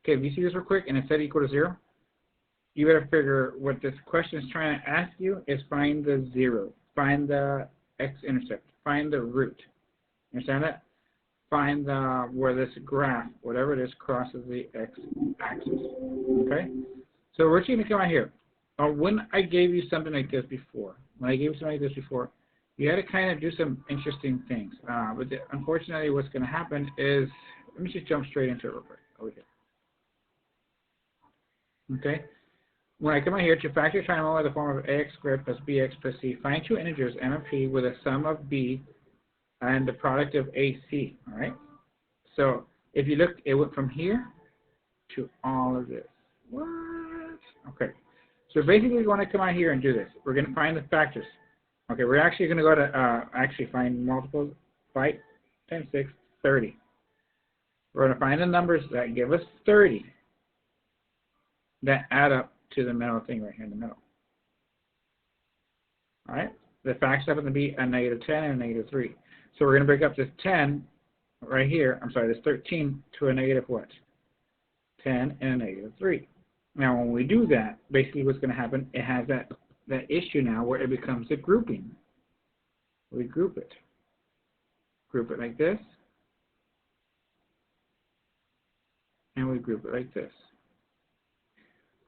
Okay, if you see this real quick and it's set equal to 0, you better figure what this question is trying to ask you is find the 0, find the x-intercept, find the root. Understand that? Find the, where this graph, whatever it is, crosses the x-axis. Okay? So we're going to come out here. When I gave you something like this before, you had to kind of do some interesting things. But unfortunately, what's going to happen is, let me just jump straight into it real quick over here. Okay? When I come out here to factor a trinomial in the form of ax squared plus bx plus c, find two integers m and p with a sum of b and the product of ac. All right? So if you look, it went from here to all of this. What? Okay. So basically, we want to come out here and do this. We're going to find the factors. Okay, we're actually going to go to actually find multiples. 5 times 6, 30. We're going to find the numbers that give us 30 that add up to the middle thing right here in the middle. All right? The factors happen to be a negative 10 and a negative 3. So we're going to break up this 10 right here, I'm sorry, this 13 to a negative what? 10 and a negative 3. Now, when we do that, basically what's going to happen, it has that issue now where it becomes a grouping. We group it. Group it like this. And we group it like this.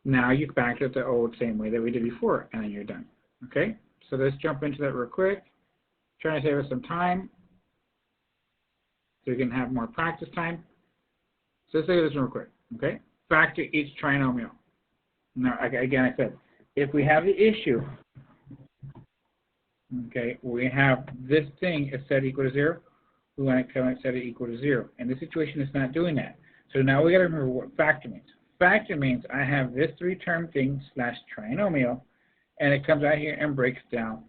Now you factor it the old same way that we did before, and then you're done. Okay? So let's jump into that real quick. Trying to save us some time so we can have more practice time. So let's say this real quick. Okay? Factor each trinomial. Now, again, I said, if we have the issue, okay, we have this thing is set equal to 0, we want to come and set it equal to 0. And this situation is not doing that. So now we got to remember what factor means. Factor means I have this 3-term thing slash trinomial, and it comes out here and breaks down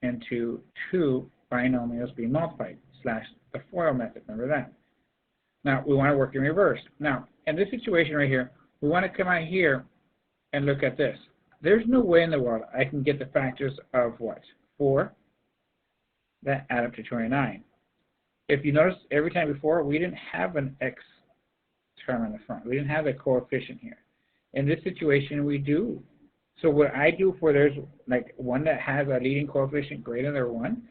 into 2 binomials being multiplied slash the FOIL method. Remember that. Now, we want to work in reverse. Now, in this situation right here, we want to come out here and look at this. There's no way in the world I can get the factors of what? 4 that add up to 29. If you notice, every time before, we didn't have an x term in the front. We didn't have a coefficient here. In this situation, we do. So what I do for there's like one that has a leading coefficient greater than 1,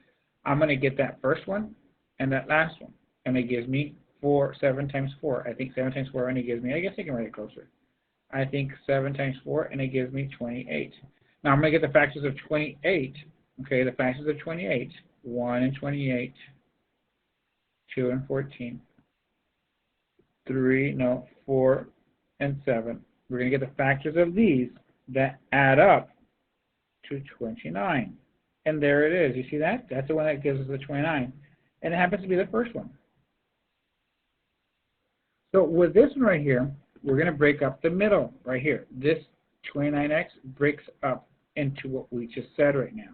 I'm going to get that first one and that last one. And it gives me 7 times 4. I think 7 times 4 only gives me, I guess I can write it closer. I think 7 times 4, and it gives me 28. Now, I'm going to get the factors of 28. Okay, the factors of 28. 1 and 28. 2 and 14. 4 and 7. We're going to get the factors of these that add up to 29. And there it is. You see that? That's the one that gives us the 29. And it happens to be the first one. So with this one right here, we're going to break up the middle right here. This 29x breaks up into what we just said right now.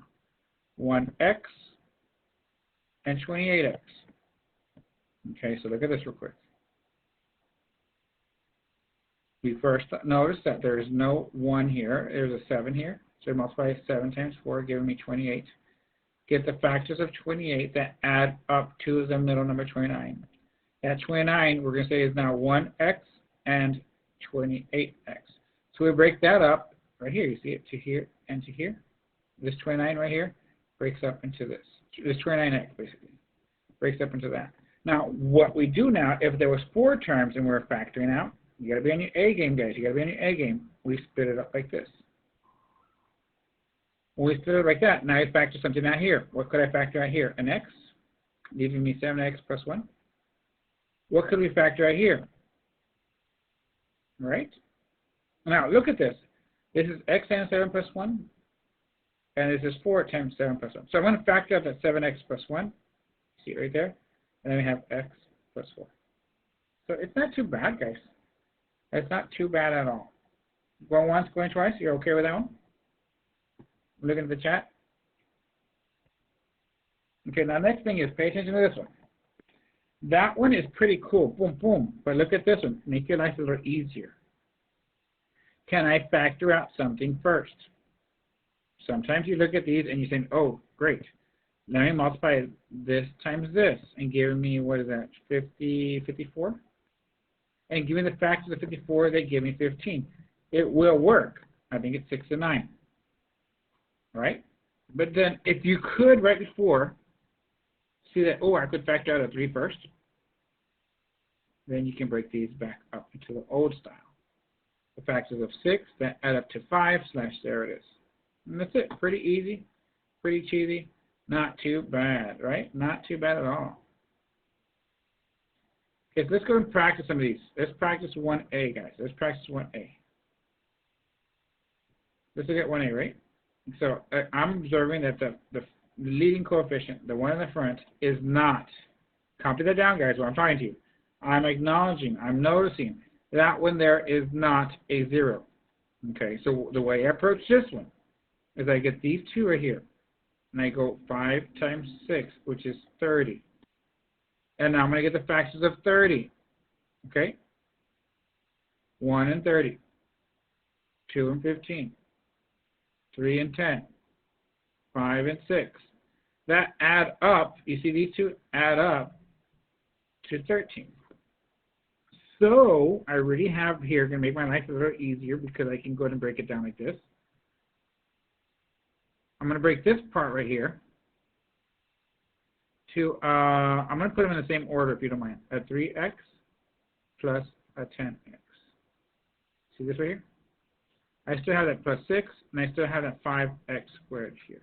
1x and 28x. Okay, so look at this real quick. We first notice that there is no 1 here. There's a 7 here. So multiply 7 times 4, giving me 28. Get the factors of 28 that add up to the middle number 29. That 29, we're going to say, is now 1x and 28x. So we break that up right here. You see it to here and to here. This 29 right here breaks up into this. This 29x basically breaks up into that. Now, what we do now, if there was 4 terms and we're factoring out, you got to be on your A game, guys. You got to be on your A game. We split it up like this. When we split it like that, now I factor something out here. What could I factor out here? An x, leaving me 7x plus 1. What could we factor out here? Right? Now, look at this. This is x times 7 plus 1, and this is 4 times 7 plus 1. So I'm going to factor out that 7x plus 1. See it right there? And then we have x plus 4. So it's not too bad, guys. It's not too bad at all. Going once, going twice. You're okay with that one? Looking at the chat. Okay, now next thing is pay attention to this one. That one is pretty cool. Boom, boom. But look at this one. Make your life a little easier. Can I factor out something first? Sometimes you look at these and you think, oh, great. Let me multiply this times this and give me, what is that, 54? and give me the factors of 54, they give me 15. It will work. I think it's 6 and 9. Right? But then if you could right before see that, oh, I could factor out a 3 first, then you can break these back up into the old style. The factors of 6 that add up to 5 / there it is. And that's it. Pretty easy, pretty cheesy, not too bad, right? Not too bad at all. Okay, so let's go and practice some of these. Let's practice 1A, guys. Let's practice 1A. Let's look at 1A, right? So I'm observing that the leading coefficient, the one in the front, is not. Copy that down, guys, while I'm talking to you. I'm acknowledging, I'm noticing that one there is not a 0. Okay, so the way I approach this one is I get these two right here. And I go 5 times 6, which is 30. And now I'm going to get the factors of 30. Okay? 1 and 30. 2 and 15. 3 and 10. 5 and 6. That add up, you see these two add up to 13. So I already have here, going to make my life a little easier because I can go ahead and break it down like this. I'm going to break this part right here to, I'm going to put them in the same order if you don't mind. A 3x plus a 10x. See this right here? I still have that plus 6, and I still have that 5x squared here.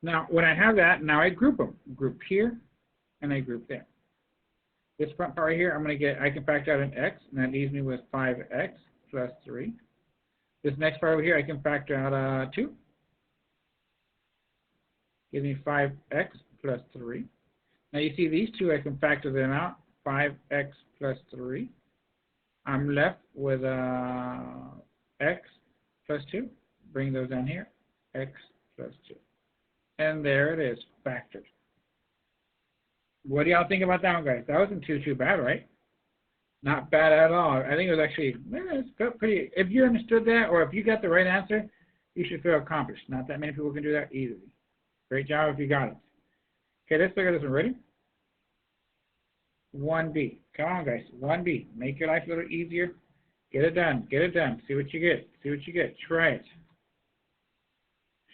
Now, when I have that, now I group them. Group here, and I group there. This front part right here, I'm going to get, I can factor out an x, and that leaves me with 5x plus 3. This next part over here, I can factor out 2. Gives me 5x plus 3. Now you see these two, I can factor them out. 5x plus 3. I'm left with x plus 2. Bring those down here. X plus 2. And there it is, factored. What do y'all think about that one, guys? That wasn't too bad, right? Not bad at all. I think it was actually, it's pretty, if you understood that or if you got the right answer, you should feel accomplished. Not that many people can do that easily. Great job if you got it. Okay, let's look at this one. Ready? 1B. Come on, guys. 1B. Make your life a little easier. Get it done. Get it done. See what you get. See what you get. Try it.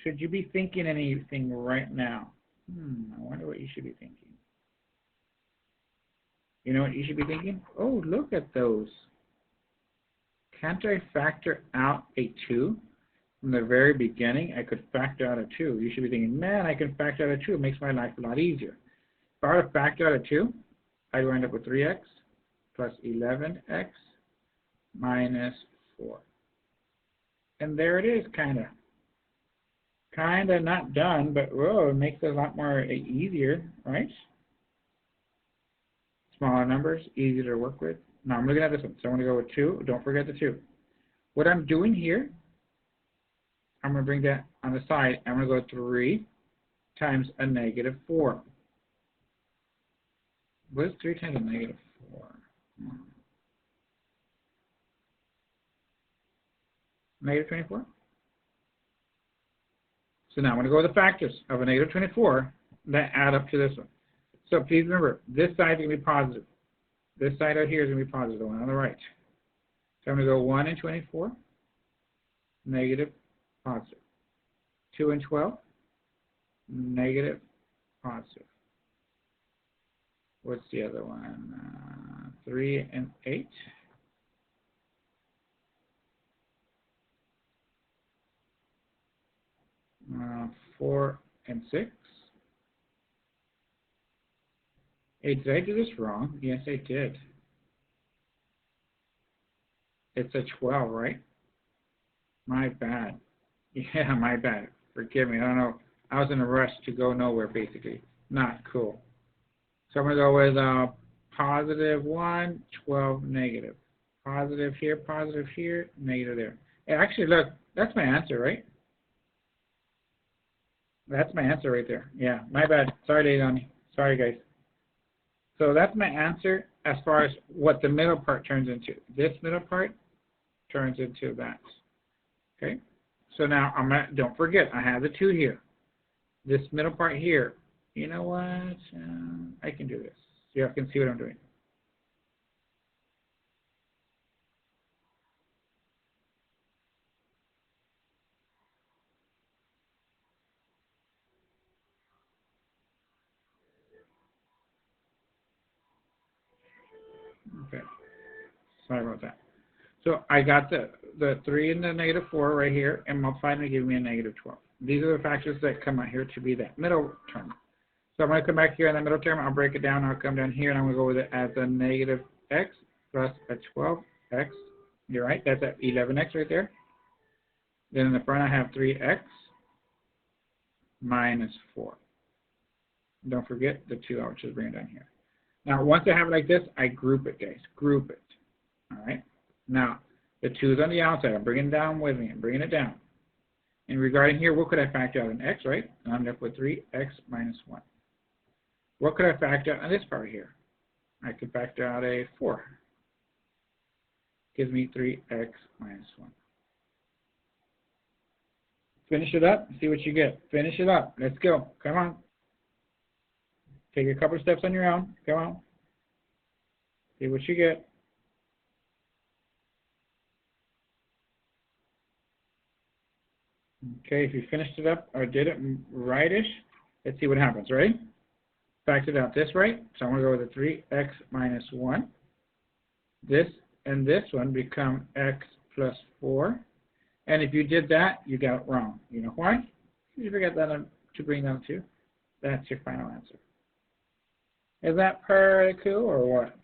Should you be thinking anything right now? I wonder what you should be thinking. You know what you should be thinking? Oh, look at those. Can't I factor out a 2? From the very beginning, I could factor out a 2. You should be thinking, man, I can factor out a 2. It makes my life a lot easier. If I were to factor out a 2, I'd wind up with 3x plus 11x minus 4. And there it is, kind of. Kind of not done, but whoa, it makes it a lot more easier, right? Smaller numbers, easier to work with. Now I'm looking at this one, so I'm going to go with 2. Don't forget the 2. What I'm doing here, I'm going to bring that on the side. I'm going to go 3 times a negative 4. What is 3 times a negative 4? Negative 24? So now I'm going to go with the factors of a negative 24 that add up to this one. So please remember, this side is going to be positive. This side out here is going to be positive, the one on the right. So I'm going to go 1 and 24, negative, positive. 2 and 12, negative, positive. What's the other one? 3 and 8. Uh, 4 and 6. Hey, did I do this wrong? Yes, I did. It's a 12, right? My bad. Yeah, my bad. Forgive me. I don't know. I was in a rush to go nowhere, basically. Not cool. So I'm going to go with positive 1, 12, negative. Positive here, negative there. Hey, actually, look, that's my answer, right? That's my answer right there. Yeah, my bad. Sorry, Donnie. Sorry, guys. So that's my answer as far as what the middle part turns into. This middle part turns into that. Okay? So now, don't forget, I have the 2 here. This middle part here, you know what? I can do this. So you can see what I'm doing. Okay, sorry about that. So I got the 3 and the negative 4 right here, and multiplied and give me a negative 12. These are the factors that come out here to be that middle term. So I'm going to come back here in the middle term. I'll break it down. I'll come down here, and I'm going to go with it as a negative x plus a 12x. You're right. That's at 11x right there. Then in the front, I have 3x minus 4. Don't forget the 2. I'll just bring it down here. Now, once I have it like this, I group it, guys. Group it. All right. Now, the 2 is on the outside. I'm bringing it down with me. I'm bringing it down. And regarding here, what could I factor out? An x, right? And I'm left with 3x minus 1. What could I factor out on this part here? I could factor out a 4. Gives me 3x minus 1. Finish it up. See what you get. Finish it up. Let's go. Come on. Take a couple steps on your own. Come on. See what you get. Okay, if you finished it up or did it rightish, let's see what happens, right? Factored out this right, so I'm going to go with a 3x minus 1. This and this one become x plus 4. And if you did that, you got it wrong. You know why? You forgot that to bring down 2. That's your final answer. Is that pretty cool or what?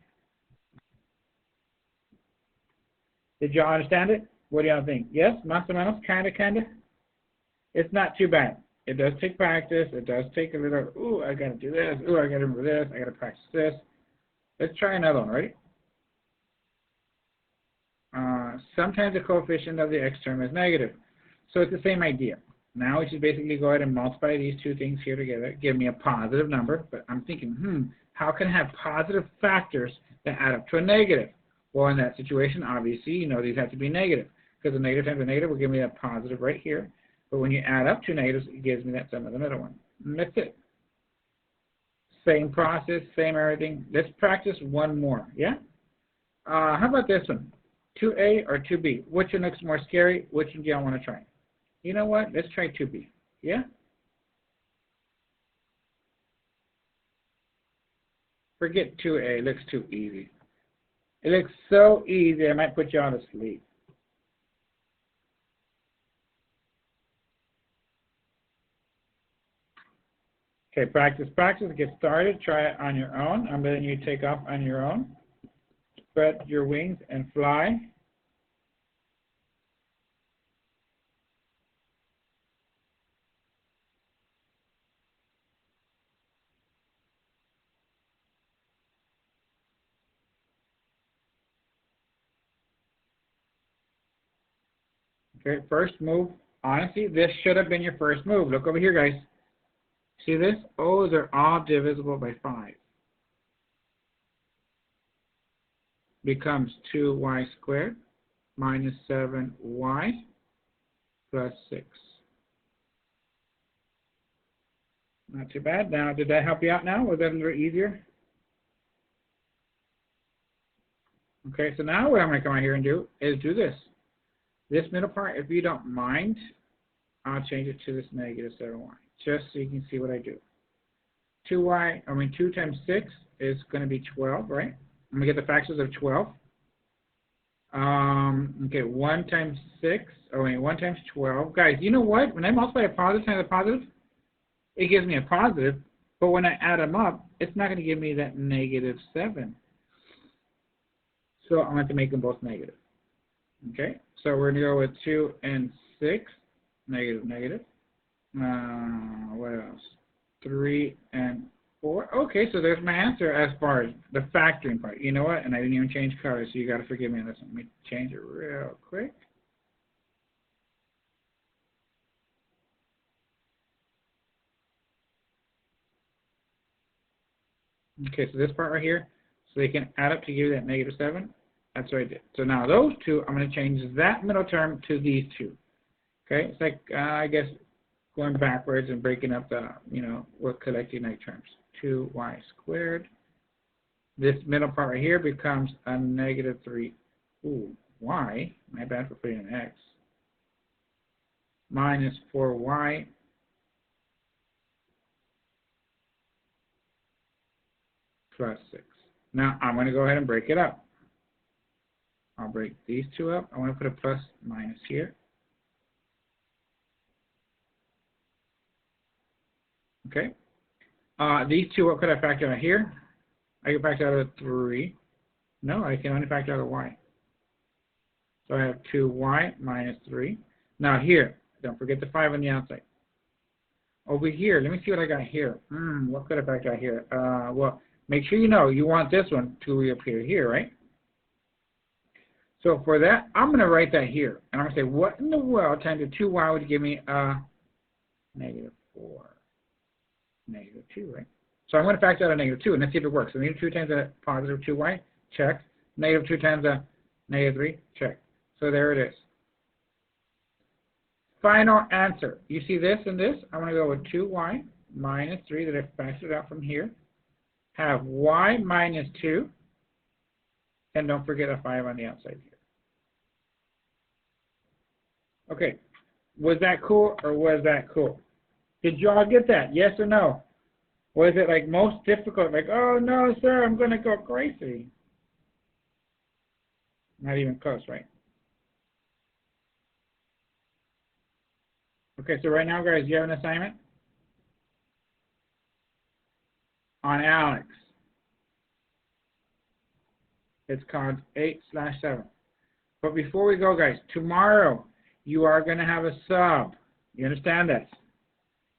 Did y'all understand it? What do y'all think? Yes? Más o menos? Kinda? It's not too bad. It does take practice. It does take a little, ooh, I got to do this. Ooh, I got to remember this. I got to practice this. Let's try another one, ready? Sometimes the coefficient of the x term is negative. So it's the same idea. Now we should basically go ahead and multiply these two things here together. Give me a positive number. But I'm thinking, how can I have positive factors that add up to a negative? Well, in that situation, obviously, you know these have to be negative. Because the negative times a negative will give me a positive right here. But when you add up two negatives, it gives me that sum of the middle one. And that's it. Same process, same everything. Let's practice one more, yeah? How about this one? 2a or 2b? Which one looks more scary? Which one do y'all want to try? You know what? Let's try 2b, yeah? Forget 2a. It looks too easy. It looks so easy, I might put you all to sleep. Okay, practice, get started, try it on your own. I'm letting you take off on your own. Spread your wings and fly. Okay, first move. Honestly, this should have been your first move. Look over here, guys. See this? Oh, they're all divisible by 5. Becomes 2y squared minus 7y plus 6. Not too bad. Now, did that help you out now? Was that a little easier? Okay, so now what I'm going to come out here and do is do this. This middle part, if you don't mind, I'll change it to this negative 7y, just so you can see what I do. 2 times 6 is going to be 12, right? I'm going to get the factors of 12. Okay, 1 times 6, 1 times 12. Guys, you know what? When I multiply a positive times a positive, it gives me a positive, but when I add them up, it's not going to give me that negative 7. So I'm going to make them both negative. Okay, so we're going to go with 2 and 6, negative. What else? 3 and 4. Okay, so there's my answer as far as the factoring part. You know what? And I didn't even change colors, so you got to forgive me on this one. Let me change it real quick. Okay, so this part right here, so they can add up to give you that negative 7. That's what I did. So now those two, I'm going to change that middle term to these two. Okay, it's like, I guess, going backwards and breaking up the, we're collecting like terms. 2y squared. This middle part right here becomes a negative 3. Ooh, y, my bad for putting an x. Minus 4y plus 6. Now I'm going to go ahead and break it up. I'll break these two up. I want to put a plus minus here. Okay. These two, what could I factor out here? I can factor out a 3. No, I can only factor out a y. So I have 2y minus 3. Now here, don't forget the 5 on the outside. Over here, let me see what I got here. What could I factor out here? Well, make sure you know you want this one to reappear here, right? So for that, I'm going to write that here. And I'm going to say, what in the world times the 2y would give me negative 4. Negative 2, right? So I'm going to factor out a negative 2, and let's see if it works. So negative 2 times a positive 2y, check. Negative 2 times a negative 3, check. So there it is. Final answer. You see this and this? I'm going to go with 2y minus 3 that I factored out from here. Have y minus 2. And don't forget a 5 on the outside here. Okay. Was that cool or was that cool? Did you all get that? Yes or no? Was it like most difficult? Like, oh no, sir, I'm going to go crazy. Not even close, right? Okay, so right now, guys, you have an assignment on Alex. It's called 8/7. But before we go, guys, tomorrow you are going to have a sub. You understand that?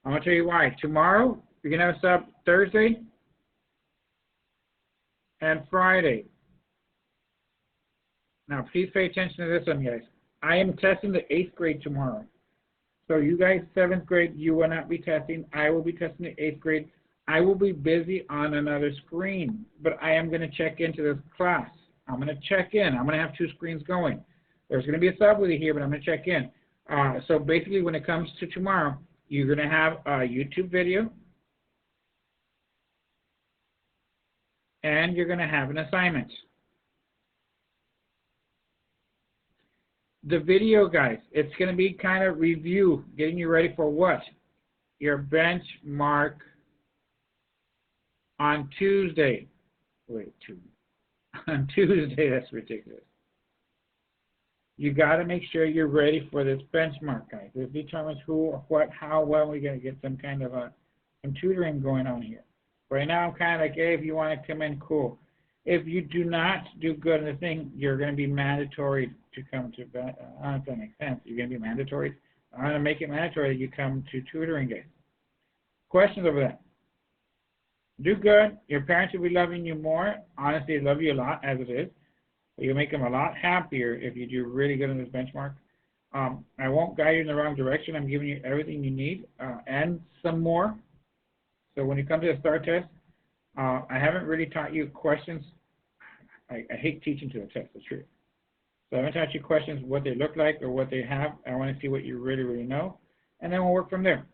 I'm going to tell you why. Tomorrow, you're going to have a sub Thursday and Friday. Now, please pay attention to this one, guys. I am testing the 8th grade tomorrow. So you guys, 7th grade, you will not be testing. I will be testing the 8th grade. I will be busy on another screen, but I am going to check into this class. I'm going to check in. I'm going to have 2 screens going. There's going to be a sub with you here, but I'm going to check in. So basically, when it comes to tomorrow, you're going to have a YouTube video, and you're going to have an assignment. The video, guys, it's going to be kind of review, getting you ready for what? Your benchmark on Tuesday. Wait, on Tuesday, that's ridiculous. You got to make sure you're ready for this benchmark, guys. This determines who, what, how well we're going to get some kind of some tutoring going on here. Right now, I'm kind of like, hey, if you want to come in, cool. If you do not do good in the thing, you're going to be mandatory to come to, I don't know if that makes sense. You're going to be mandatory. I'm going to make it mandatory that you come to tutoring, guys. Questions over that? Do good. Your parents will be loving you more. Honestly, they love you a lot as it is. But you'll make them a lot happier if you do really good in this benchmark. I won't guide you in the wrong direction. I'm giving you everything you need and some more. So when you come to the STAR test, I haven't really taught you questions. I hate teaching to the test, the truth. So I haven't taught you questions, what they look like or what they have. I want to see what you really, really know. And then we'll work from there.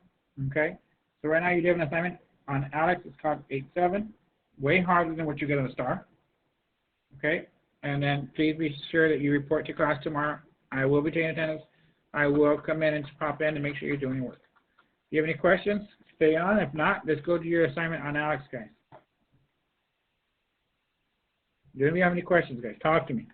Okay? So right now you have an assignment on Alex. It's called 8/7. Way harder than what you get on the STAR. Okay? And then please be sure that you report to class tomorrow. I will be taking attendance. I will come in and pop in to make sure you're doing your work. If you have any questions, stay on. If not, let's go to your assignment on Alex, guys. Do you have any questions, guys? Talk to me.